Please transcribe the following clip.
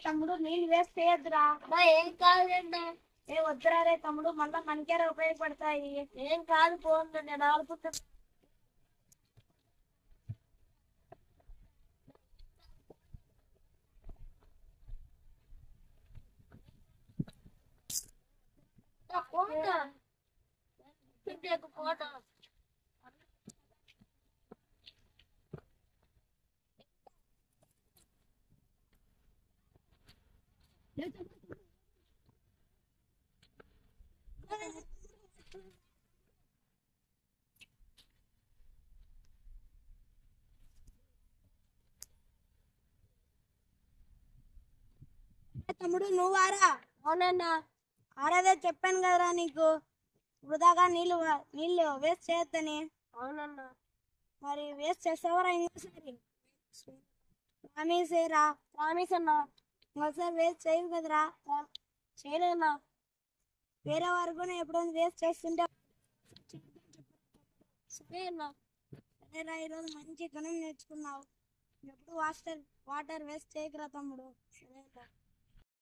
తమ్ముడు నీళ్ళు వేస్ట్ చేయొద్దురా. ఏం కాదండి. వద్దురా రే తమ్ముడు, మళ్ళా మనకేరా ఉపయోగపడతాయి. ఏం కాదు పోండి, నేను ఆడుకుంటా. తమ్ముడు నువ్వారా? అవునన్నా. ఆడదే చెప్పాను కదరా నీకు, వృధాగా నీళ్ళు వేస్ట్ చేయొద్దని. అవునన్నా. మరి వేస్ట్ చేస్తావరా ఇంకోసారి? ప్రామిసేరా? ప్రామిస్ అన్నా. ఇంకోసారి వేస్ట్ చేయవు కదరా? చేయలేనా? వేరే వారు కూడా ఎప్పుడైనా వేస్ట్ చేస్తుంటే సరే అన్నా. సరేరా, ఈరోజు మంచి గుణం నేర్చుకున్నావు. ఎప్పుడు వాటర్ వేస్ట్ చేయకురా తమ్ముడు. సరేరా.